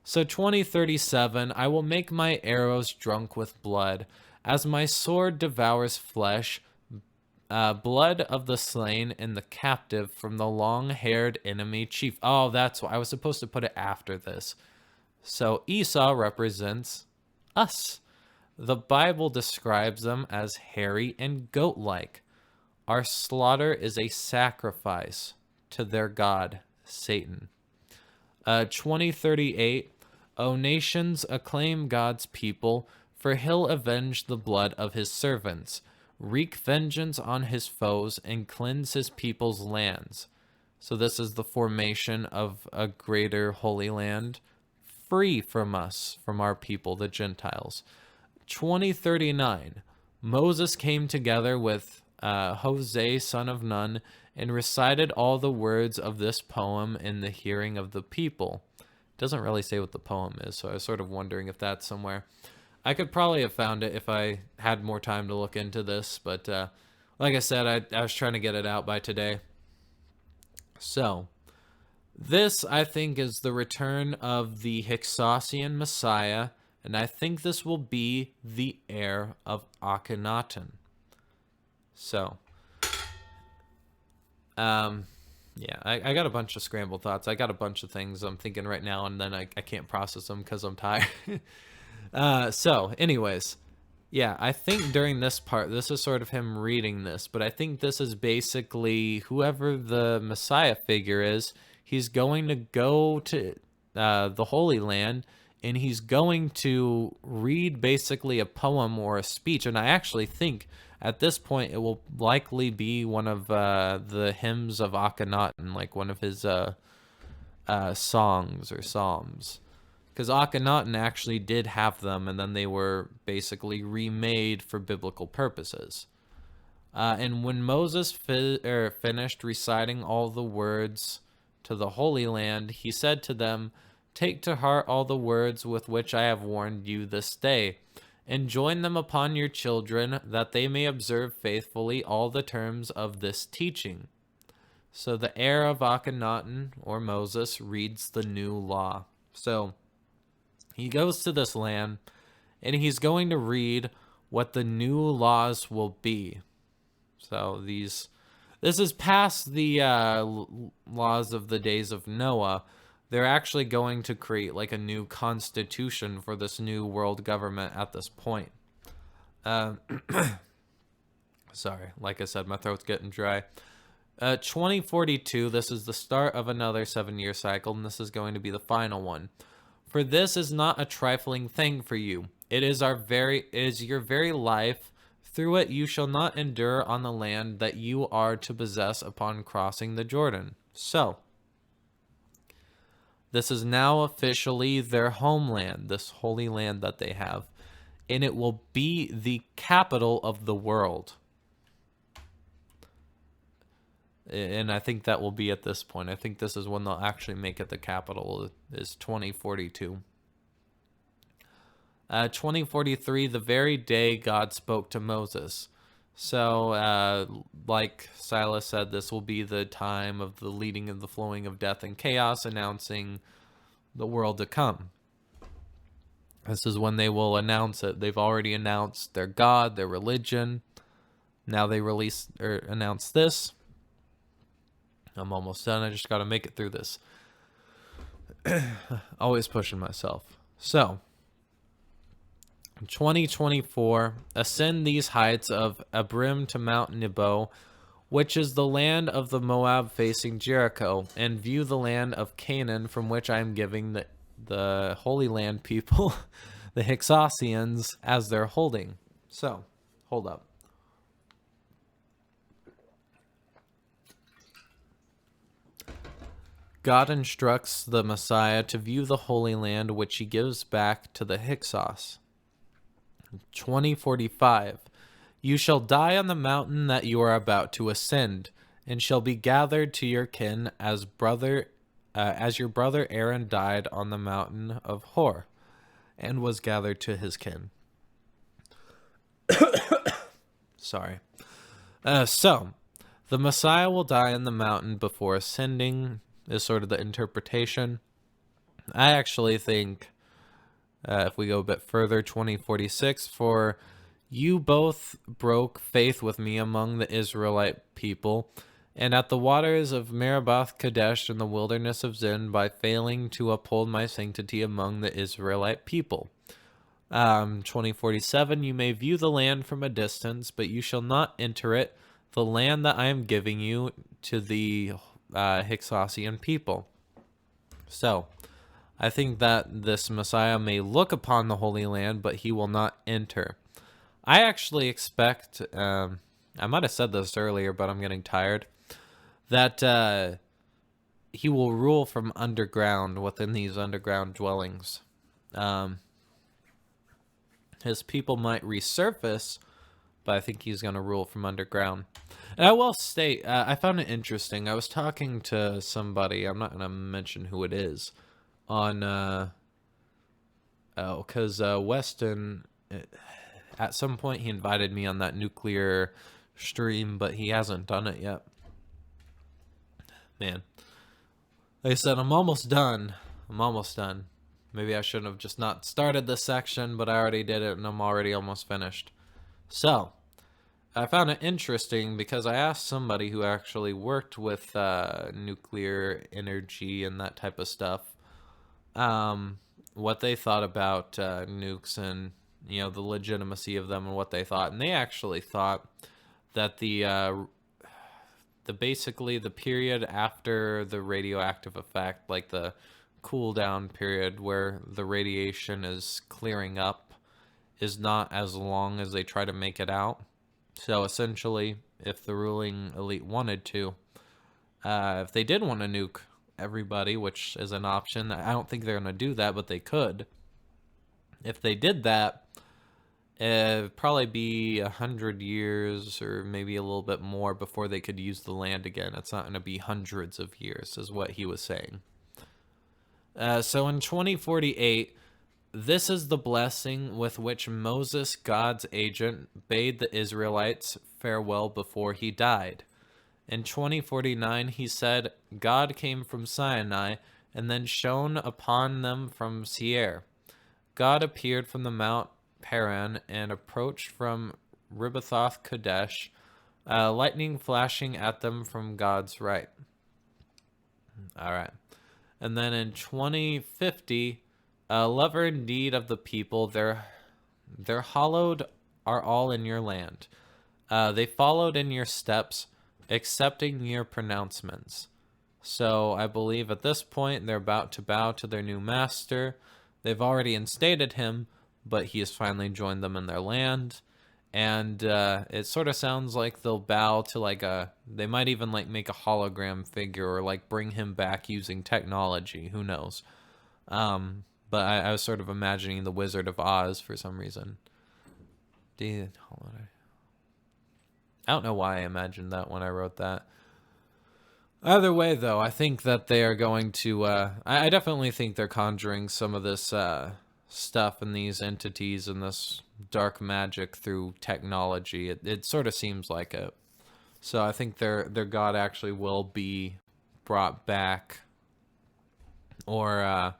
So 2037, I will make my arrows drunk with blood, as my sword devours flesh, blood of the slain and the captive from the long-haired enemy chief. Oh, that's why I was supposed to put it after this. So Esau represents us. The Bible describes them as hairy and goat-like. Our slaughter is a sacrifice to their god, Satan. 2038, O nations, acclaim God's people, for he'll avenge the blood of his servants, wreak vengeance on his foes, and cleanse his people's lands. So this is the formation of a greater holy land, free from us, from our people, the Gentiles. 2039, Moses came together with Hosea, son of Nun, and recited all the words of this poem in the hearing of the people. It doesn't really say what the poem is, so I was sort of wondering if that's somewhere. I could probably have found it if I had more time to look into this, but like I said, I was trying to get it out by today. So, this, I think, is the return of the Hyksos Messiah, and I think this will be the heir of Akhenaten. So, yeah, I got a bunch of scrambled thoughts. I got a bunch of things I'm thinking right now, and then I can't process them because I'm tired. So, anyways, yeah, I think during this part, this is sort of him reading this, but I think this is basically whoever the Messiah figure is, he's going to go to the Holy Land, and he's going to read basically a poem or a speech, and I actually think at this point it will likely be one of the hymns of Akhenaten, like one of his songs or psalms. Because Akhenaten actually did have them, and then they were basically remade for biblical purposes. And when Moses finished reciting all the words to the Holy Land, he said to them, "Take to heart all the words with which I have warned you this day, and join them upon your children, that they may observe faithfully all the terms of this teaching." So the heir of Akhenaten, or Moses, reads the new law. So he goes to this land, and he's going to read what the new laws will be. So this is past the laws of the days of Noah. They're actually going to create like a new constitution for this new world government at this point. Sorry, like I said, my throat's getting dry. 2042, this is the start of another 7-year cycle, and this is going to be the final one. For this is not a trifling thing for you. It is your very life. Through it you shall not endure on the land that you are to possess upon crossing the Jordan. So, this is now officially their homeland, this holy land that they have, and it will be the capital of the world. And I think that will be at this point. I think this is when they'll actually make it the capital, is 2042. 2043, the very day God spoke to Moses. So, like Silas said, this will be the time of the leading of the flowing of death and chaos, announcing the world to come. This is when they will announce it. They've already announced their God, their religion. Now they announce this. I'm almost done. I just got to make it through this. Always pushing myself. So, 2024, ascend these heights of Abrim to Mount Nebo, which is the land of the Moab facing Jericho, and view the land of Canaan, from which I am giving the Holy Land people, the Hyksosians, as their holding. So, hold up. God instructs the Messiah to view the Holy Land, which he gives back to the Hyksos. 2045. You shall die on the mountain that you are about to ascend, and shall be gathered to your kin as your brother Aaron died on the mountain of Hor, and was gathered to his kin. Sorry. So, the Messiah will die on the mountain before ascending, is sort of the interpretation. I actually think, if we go a bit further, 2046, for you both broke faith with me among the Israelite people, and at the waters of Meribath Kadesh in the wilderness of Zin, by failing to uphold my sanctity among the Israelite people. 2047, you may view the land from a distance, but you shall not enter it, the land that I am giving you to the Hyksos people. So, I think that this Messiah may look upon the Holy Land, but he will not enter. I actually expect, I might have said this earlier, but I'm getting tired, that he will rule from underground within these underground dwellings. His people might resurface, but I think he's going to rule from underground. And I will state, I found it interesting. I was talking to somebody, I'm not going to mention who it is, on, because Weston, at some point he invited me on that nuclear stream, but he hasn't done it yet. Man, like I said, I'm almost done. Maybe I shouldn't have just not started this section, but I already did it and I'm already almost finished. So, I found it interesting because I asked somebody who actually worked with nuclear energy and that type of stuff, what they thought about nukes and, you know, the legitimacy of them and what they thought. And they actually thought that basically the period after the radioactive effect, like the cool down period where the radiation is clearing up, is not as long as they try to make it out. So essentially, if the ruling elite wanted to, if they did want to nuke everybody, which is an option, I don't think they're going to do that, but they could. If they did that, it'd probably be 100 years or maybe a little bit more before they could use the land again. It's not going to be hundreds of years, is what he was saying. So in 2048, this is the blessing with which Moses, God's agent, bade the Israelites farewell before he died. In 2049, he said, God came from Sinai and then shone upon them from Seir. God appeared from the Mount Paran and approached from Ribbathoth Kadesh, lightning flashing at them from God's right. All right. And then in 2050, lover indeed of the people, their hallowed are all in your land. They followed in your steps, accepting your pronouncements. So I believe at this point they're about to bow to their new master. They've already instated him, but he has finally joined them in their land. And it sort of sounds like they'll bow to they might even make a hologram figure or bring him back using technology. Who knows? But I was sort of imagining the Wizard of Oz for some reason. I don't know why I imagined that when I wrote that. Either way, though, I think that they are going to... I definitely think they're conjuring some of this stuff and these entities and this dark magic through technology. It sort of seems like it. So I think their god actually will be brought back or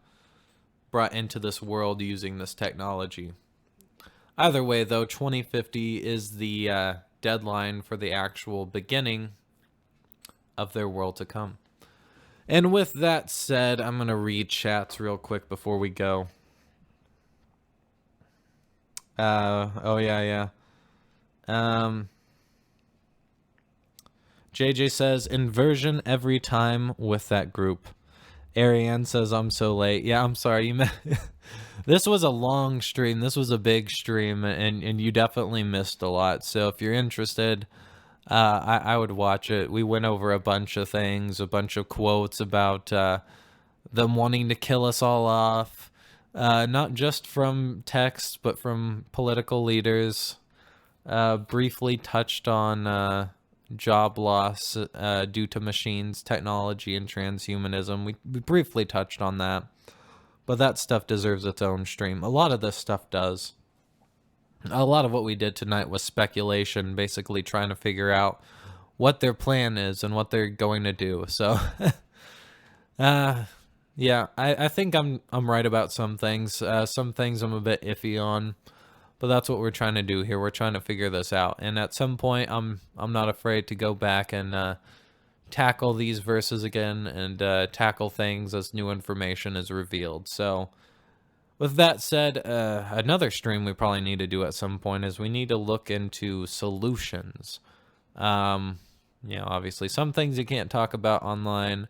brought into this world using this technology. Either way, though, 2050 is the deadline for the actual beginning of their world to come. And with that said, I'm going to read chats real quick before we go. Oh yeah. JJ says, inversion every time with that group. Ariane says, I'm so late. Yeah, I'm sorry. This was a long stream. This was a big stream, and you definitely missed a lot. So if you're interested, I would watch it. We went over a bunch of things, a bunch of quotes about them wanting to kill us all off. Not just from text, but from political leaders. Briefly touched on job loss due to machines, technology, and transhumanism. We briefly touched on that. But that stuff deserves its own stream. A lot of this stuff does. A lot of what we did tonight was speculation, basically trying to figure out what their plan is and what they're going to do. So, Yeah, I think I'm right about some things. Some things I'm a bit iffy on, but that's what we're trying to do here. We're trying to figure this out, and at some point, I'm not afraid to go back and tackle these verses again and tackle things as new information is revealed. So, with that said, another stream we probably need to do at some point is we need to look into solutions. Um, obviously, some things you can't talk about online,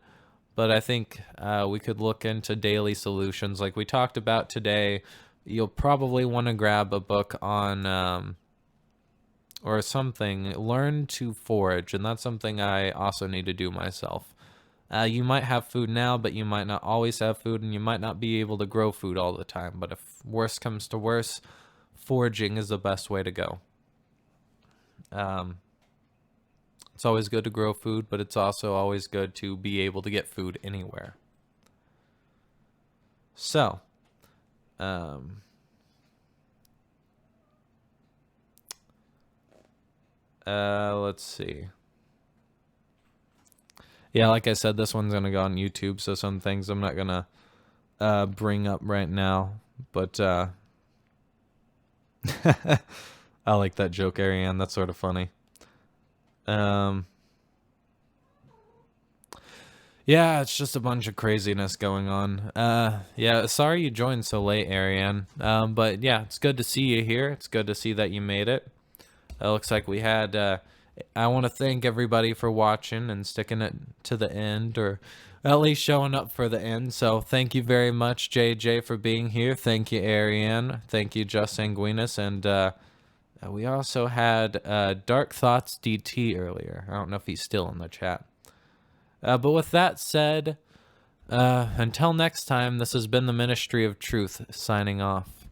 but I think we could look into daily solutions like we talked about today. You'll probably want to grab a book on or something, learn to forage, and that's something I also need to do myself. You might have food now, but you might not always have food, and you might not be able to grow food all the time. But if worse comes to worse, foraging is the best way to go. It's always good to grow food, but it's also always good to be able to get food anywhere. So, let's see. Yeah, like I said, this one's gonna go on YouTube, so some things I'm not gonna bring up right now. But I like that joke, Ariane. That's sort of funny. Yeah, it's just a bunch of craziness going on. Yeah, sorry you joined so late, Ariane. But yeah, it's good to see you here. It's good to see that you made it. It looks like we had, I want to thank everybody for watching and sticking it to the end, or at least showing up for the end. So thank you very much, JJ, for being here. Thank you, Ariane. Thank you, Just Sanguinus. And we also had Dark Thoughts DT earlier. I don't know if he's still in the chat. But with that said, until next time, this has been the Ministry of Truth signing off.